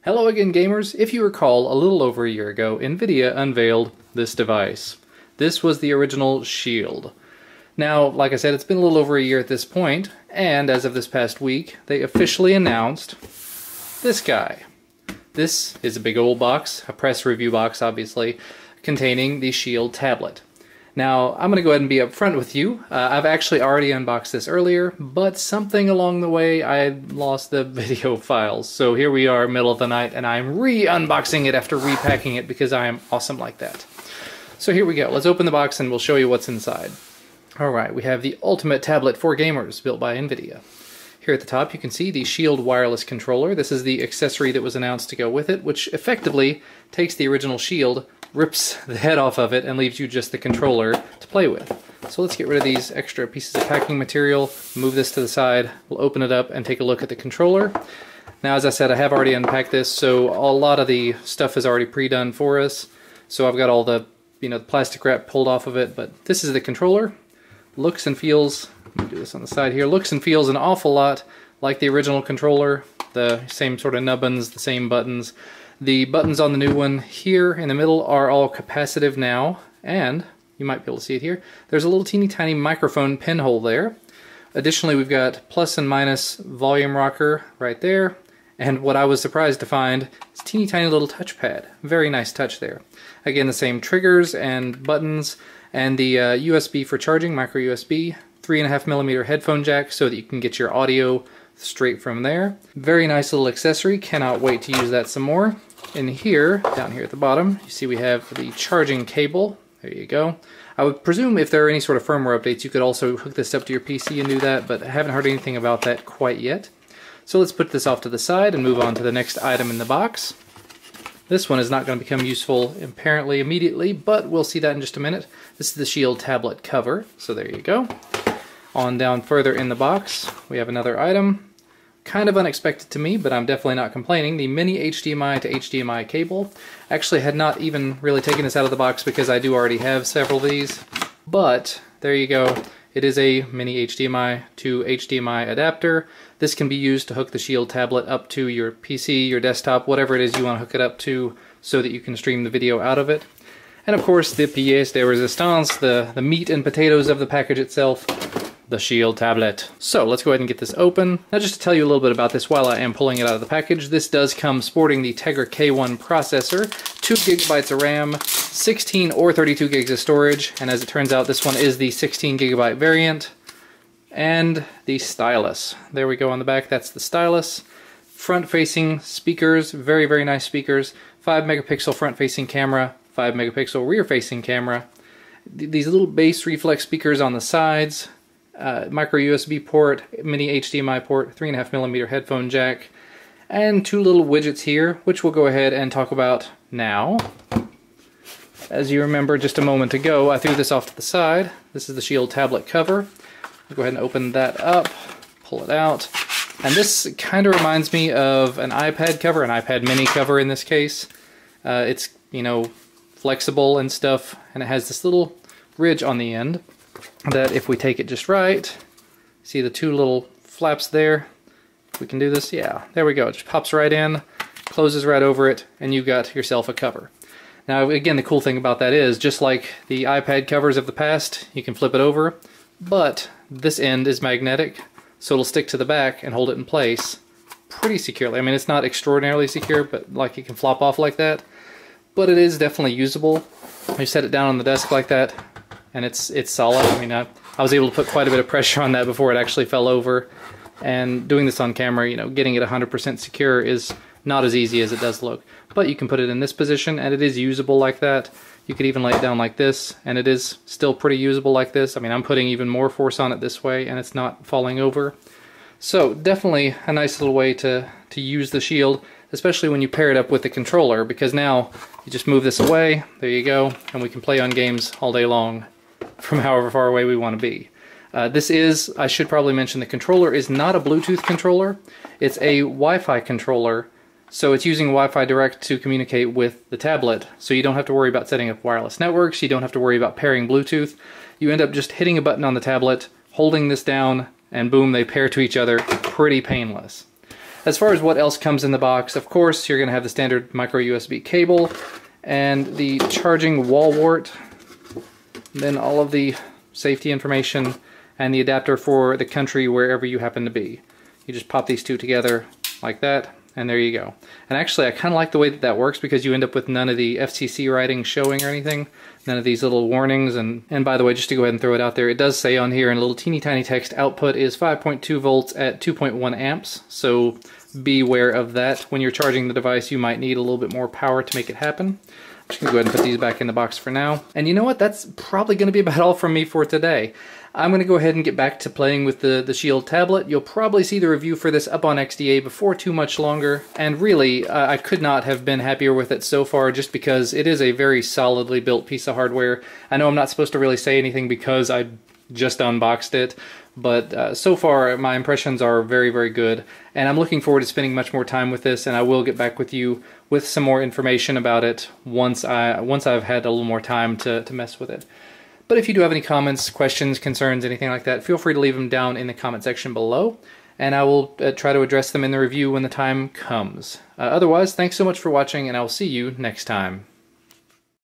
Hello again, gamers. If you recall, a little over a year ago, Nvidia unveiled this device. This was the original Shield. Now, like I said, it's been a little over a year at this point, and as of this past week, they officially announced this guy. This is a big old box, a press review box, obviously, containing the Shield tablet. Now, I'm going to go ahead and be upfront with you. I've actually already unboxed this earlier, but something along the way, I lost the video files. So here we are, middle of the night, and I'm re-unboxing it after repacking it because I am awesome like that. So here we go. Let's open the box and we'll show you what's inside. Alright, we have the ultimate tablet for gamers, built by Nvidia. Here at the top you can see the Shield wireless controller. This is the accessory that was announced to go with it, which effectively takes the original Shield, rips the head off of it, and leaves you just the controller to play with. So let's get rid of these extra pieces of packing material, move this to the side, we'll open it up and take a look at the controller. Now, as I said, I have already unpacked this, so a lot of the stuff is already pre-done for us. So I've got all the, the plastic wrap pulled off of it, but this is the controller. Looks and feels, let me do this on the side here, looks and feels an awful lot like the original controller. The same sort of nubbins, the same buttons. The buttons on the new one here in the middle are all capacitive now, and you might be able to see it here. There's a little teeny tiny microphone pinhole there. Additionally, we've got plus and minus volume rocker right there, and what I was surprised to find is a teeny tiny little touchpad. Very nice touch there. Again, the same triggers and buttons, and the USB for charging, micro USB, 3.5mm headphone jack so that you can get your audio straight from there. Very nice little accessory, cannot wait to use that some more. In here, down here at the bottom, you see we have the charging cable. There you go. I would presume if there are any sort of firmware updates, you could also hook this up to your PC and do that, but I haven't heard anything about that quite yet. So let's put this off to the side and move on to the next item in the box. This one is not going to become useful apparently immediately, but we'll see that in just a minute. This is the Shield tablet cover, so there you go. On down further in the box, we have another item. Kind of unexpected to me, but I'm definitely not complaining. The mini HDMI to HDMI cable. Actually had not even really taken this out of the box because I do already have several of these. But there you go. It is a mini HDMI to HDMI adapter. This can be used to hook the Shield tablet up to your PC, your desktop, whatever it is you want to hook it up to so that you can stream the video out of it. And of course the pièce de résistance, the meat and potatoes of the package itself, the Shield tablet. So let's go ahead and get this open. Now, just to tell you a little bit about this while I am pulling it out of the package, this does come sporting the Tegra K1 processor, 2GB of RAM, 16 or 32 gigs of storage, and as it turns out this one is the 16GB variant, and the stylus. There we go on the back, that's the stylus. Front-facing speakers, very, very nice speakers, 5-megapixel front-facing camera, 5-megapixel rear-facing camera. These little bass reflex speakers on the sides, micro USB port, mini HDMI port, 3.5mm headphone jack, and two little widgets here, which we'll go ahead and talk about now. As you remember just a moment ago, I threw this off to the side. This is the Shield tablet cover. I'll go ahead and open that up, pull it out, and this kind of reminds me of an iPad cover, an iPad mini cover in this case. It's, flexible and stuff, and it has this little ridge on the end that if we take it just right, see the two little flaps there? We can do this, yeah, there we go. It just pops right in, closes right over it, and you've got yourself a cover. Now again, the cool thing about that is, just like the iPad covers of the past, you can flip it over, but this end is magnetic, so it'll stick to the back and hold it in place pretty securely. I mean, it's not extraordinarily secure, but like it can flop off like that, but it is definitely usable. You set it down on the desk like that, and it's solid. I mean, I was able to put quite a bit of pressure on that before it actually fell over, and doing this on camera, getting it 100% secure is not as easy as it does look. But you can put it in this position, and it is usable like that. You could even lay it down like this, and it is still pretty usable like this. I mean, I'm putting even more force on it this way, and it's not falling over. So definitely a nice little way to use the Shield, especially when you pair it up with the controller, because now you just move this away, there you go, and we can play on games all day long from however far away we want to be. This is, I should probably mention, the controller is not a Bluetooth controller, it's a Wi-Fi controller, so it's using Wi-Fi Direct to communicate with the tablet, so you don't have to worry about setting up wireless networks, you don't have to worry about pairing Bluetooth. You end up just hitting a button on the tablet, holding this down, and boom, they pair to each other, pretty painless. As far as what else comes in the box, of course, you're going to have the standard micro USB cable and the charging wall wart, then all of the safety information, and the adapter for the country wherever you happen to be. You just pop these two together like that, and there you go. And actually, I kind of like the way that that works because you end up with none of the FCC writing showing or anything, none of these little warnings. And by the way, just to go ahead and throw it out there, it does say on here in a little teeny tiny text, output is 5.2 volts at 2.1 amps. So beware of that. When you're charging the device, you might need a little bit more power to make it happen. I'm just going to go ahead and put these back in the box for now. And you know what? That's probably going to be about all from me for today. I'm going to go ahead and get back to playing with the Shield tablet. You'll probably see the review for this up on XDA before too much longer. And really, I could not have been happier with it so far just because it is a very solidly built piece of hardware. I know I'm not supposed to really say anything because I just unboxed it, but so far my impressions are very, very good. And I'm looking forward to spending much more time with this, and I will get back with you with some more information about it once I've had a little more time to mess with it. But if you do have any comments, questions, concerns, anything like that, feel free to leave them down in the comment section below, and I will try to address them in the review when the time comes. Otherwise, thanks so much for watching, and I will see you next time.